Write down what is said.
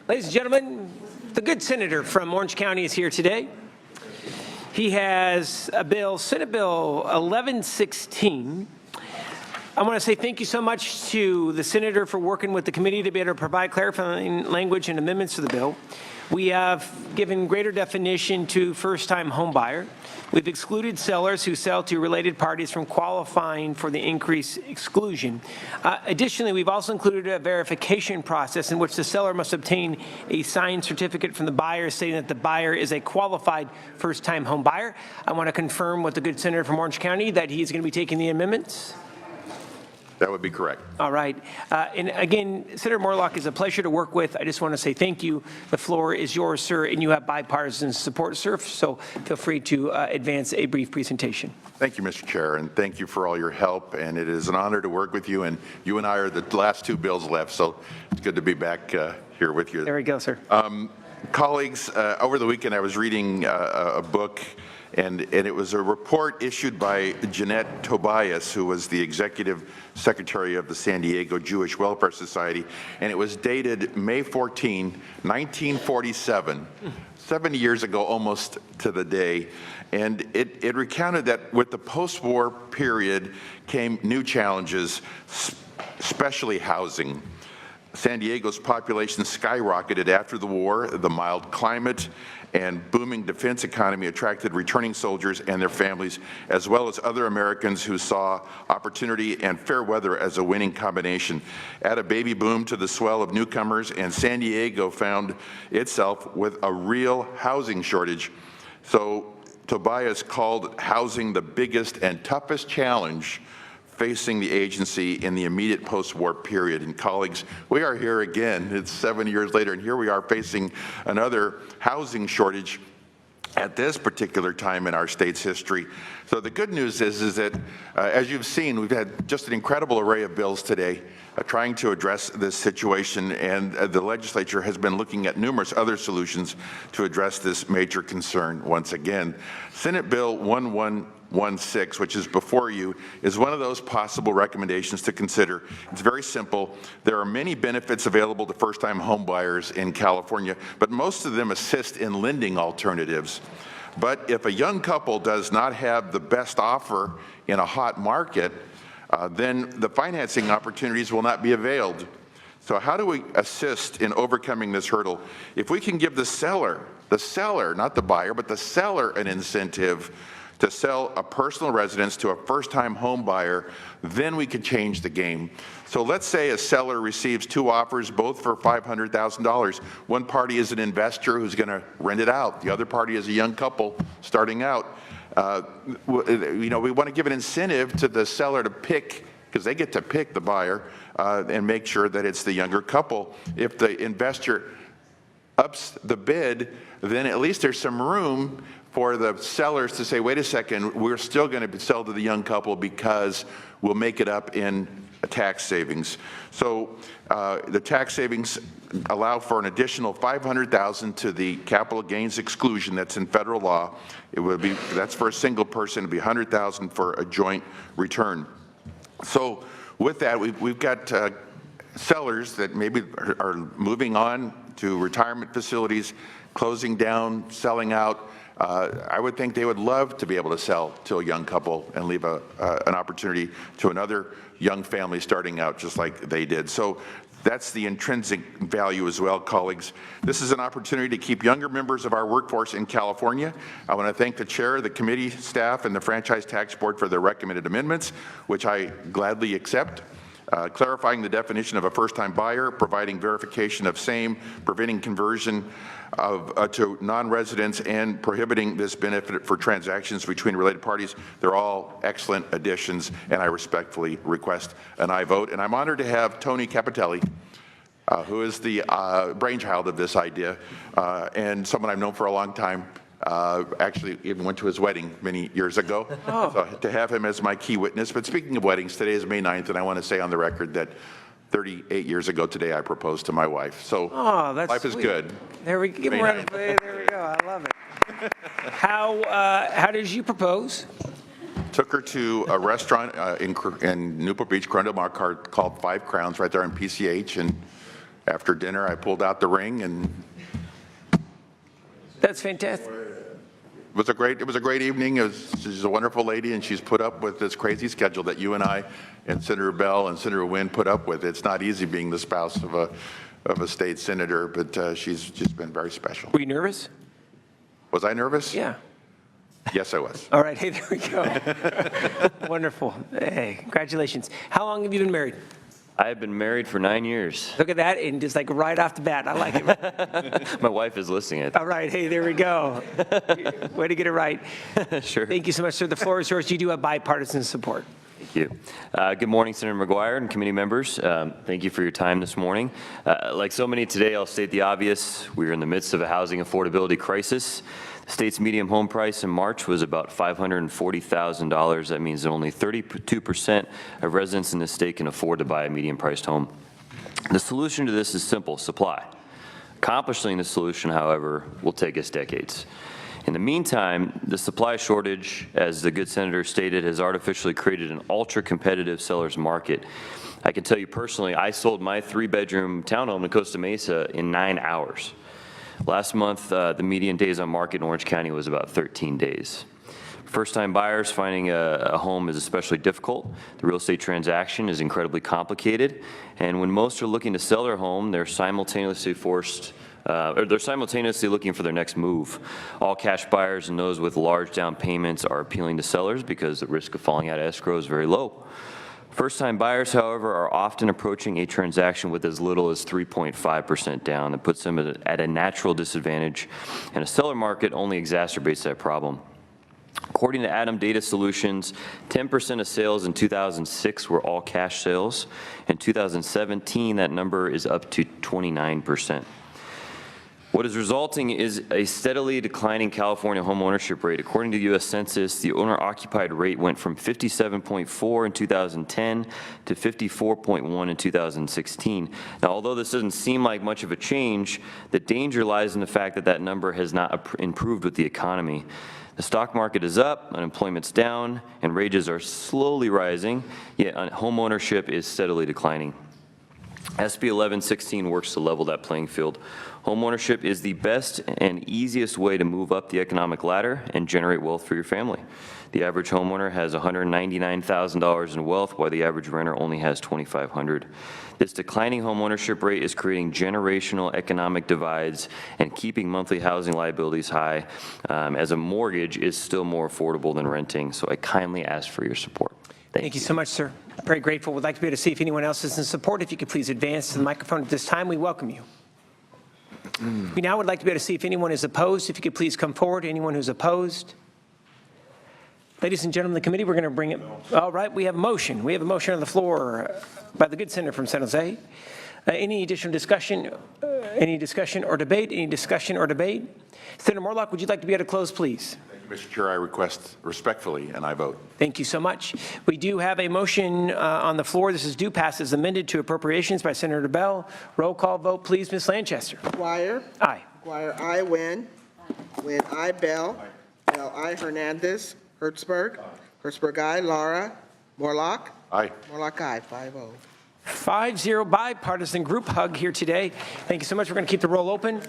Ladies and gentlemen, the good senator from Orange County is here today. He has a bill, Senate Bill 1116. I want to say thank you so much to the senator for working with the committee to be able to provide clarifying language and amendments to the bill. We have given greater definition to first-time home buyer. We've excluded sellers who sell to related parties from qualifying for the increased exclusion. Additionally, we've also included a verification process in which the seller must obtain a signed certificate from the buyer stating that the buyer is a qualified first-time home buyer. I want to confirm with the good senator from Orange County that he's going to be taking the amendments. That would be correct. All right. And again, Senator Morlock, is a pleasure to work with. I just want to say thank you. The floor is yours, sir, and you have bipartisan support, sir, so feel free to advance a brief presentation. Thank you, Mr. Chair, and thank you for all your help. And it is an honor to work with you, and you and I are the last two bills left, so it's good to be back here with you. There we go, sir. Colleagues, over the weekend I was reading a book, and it was a report issued by Jeanette Tobias, who was the executive secretary of the San Diego Jewish Welfare Society, and it was dated May 14, 1947, 70 years ago almost to the day. And it recounted that with the post-war period came new challenges, especially housing. San Diego's population skyrocketed after the war. The mild climate and booming defense economy attracted returning soldiers and their families, as well as other Americans who saw opportunity and fair weather as a winning combination. Add a baby boom to the swell of newcomers, and San Diego found itself with a real housing shortage. So Tobias called housing the biggest and toughest challenge facing the agency in the immediate post-war period. And colleagues, we are here again. It's 7 years later, and here we are facing another housing shortage at this particular time in our state's history. So the good news is that, as you've seen, we've had just an incredible array of bills today trying to address this situation, and the legislature has been looking at numerous other solutions to address this major concern once again. Senate Bill 1116, which is before you, is one of those possible recommendations to consider. It's very simple. There are many benefits available to first-time home buyers in California, but most of them assist in lending alternatives. But if a young couple does not have the best offer in a hot market, then the financing opportunities will not be availed. So how do we assist in overcoming this hurdle? If we can give the seller, not the buyer, but the seller an incentive to sell a personal residence to a first-time home buyer, then we could change the game. So let's say a seller receives two offers, both for $500,000. One party is an investor who's going to rent it out. The other party is a young couple starting out. We want to give an incentive to the seller to pick, because they get to pick the buyer, and make sure that it's the younger couple. If the investor ups the bid, then at least there's some room for the sellers to say, wait a second, we're still going to sell to the young couple because we'll make it up in tax savings. So the tax savings allow for an additional $500,000 to the capital gains exclusion that's in federal law. It would be, that's for a single person. It'd be $100,000 for a joint return. So with that, we've got sellers that maybe are moving on to retirement facilities, closing down, selling out. I would think they would love to be able to sell to a young couple and leave an opportunity to another young family starting out just like they did. So that's the intrinsic value as well, colleagues. This is an opportunity to keep younger members of our workforce in California. I want to thank the chair, the committee staff, and the Franchise Tax Board for their recommended amendments, which I gladly accept. Clarifying the definition of a first-time buyer, providing verification of same, preventing conversion to non-residents, and prohibiting this benefit for transactions between related parties. They're all excellent additions, and I respectfully request an aye vote. And I'm honored to have Tony Capitelli, who is the brainchild of this idea, and someone I've known for a long time. Actually even went to his wedding many years ago. So to have him as my key witness. But speaking of weddings, today is May 9th, and I want to say on the record that 38 years ago today I proposed to my wife. So that's life sweet. is good. There we give him a round of applause. There we go. I love it. How did you propose? Took her to a restaurant in Newport Beach, Corona Del Mar, called Five Crowns, right there on PCH, and after dinner, I pulled out the ring, and That's fantastic. it was a great evening. She's a wonderful lady, and she's put up with this crazy schedule that you and I and Senator Bell and Senator Wynn put up with. It's not easy being the spouse of a state senator, but she's just been very special. Were you nervous? Was I nervous? Yeah. Yes, I was. All right, hey, there we go. Wonderful. Hey, congratulations. How long have you been married? I have been married for 9 years. Look at that, and just like right off the bat, I like it. My wife is listening. All right, hey, there we go. Way to get it right. Sure. Thank you so much, sir. The floor is yours. You do have bipartisan support. Thank you. Good morning, Senator McGuire and committee members. Thank you for your time this morning. Like so many today, I'll state the obvious. We are in the midst of a housing affordability crisis. The state's median home price in March was about $540,000. That means that only 32% of residents in this state can afford to buy a median-priced home. The solution to this is simple: supply. Accomplishing the solution, however, will take us decades. In the meantime, the supply shortage, as the good senator stated, has artificially created an ultra-competitive seller's market. I can tell you personally, I sold my 3-bedroom townhome in Costa Mesa in 9 hours. Last month, the median days on market in Orange County was about 13 days. First-time buyers finding a home is especially difficult. The real estate transaction is incredibly complicated, and when most are looking to sell their home, they're simultaneously looking for their next move. All cash buyers and those with large down payments are appealing to sellers because the risk of falling out of escrow is very low. First-time buyers, however, are often approaching a transaction with as little as 3.5% down. That puts them at a natural disadvantage, and a seller market only exacerbates that problem. According to Adam Data Solutions, 10% of sales in 2006 were all cash sales. In 2017, that number is up to 29%. What is resulting is a steadily declining California home ownership rate. According to the U.S. Census, the owner-occupied rate went from 57.4 in 2010 to 54.1 in 2016. Now, although this doesn't seem like much of a change, the danger lies in the fact that that number has not improved with the economy. The stock market is up, unemployment's down, and wages are slowly rising, yet home ownership is steadily declining. SB 1116 works to level that playing field. Homeownership is the best and easiest way to move up the economic ladder and generate wealth for your family. The average homeowner has $199,000 in wealth, while the average renter only has $2,500. This declining homeownership rate is creating generational economic divides and keeping monthly housing liabilities high, as a mortgage is still more affordable than renting. So I kindly ask for your support. Thank you so much, sir. Very grateful. We'd like to be able to see if anyone else is in support. If you could please advance to the microphone at this time, we welcome you. We now would like to be able to see if anyone is opposed. If you could please come forward, anyone who's opposed. Ladies and gentlemen of the committee, we're going to bring it. All right, we have a motion. We have a motion on the floor by the good senator from San Jose. Any additional discussion? Any discussion or debate? Any discussion or debate? Senator Morlock, would you like to be able to close, please? Mr. Chair, I request respectfully, and I vote. Thank you so much. We do have a motion on the floor. This is due pass as amended to appropriations by Senator Bell. Roll call vote, please, Ms. Lanchester. Dwyer. Aye. Dwyer, aye. Wynn. Wynn, aye. Bell. Bell, aye. Hernandez. Hertzberg. Hertzberg, aye. Laura. Morlock. Aye. Morlock, aye. 5-0. 5-0 bipartisan group hug here today. Thank you so much. We're going to keep the roll open.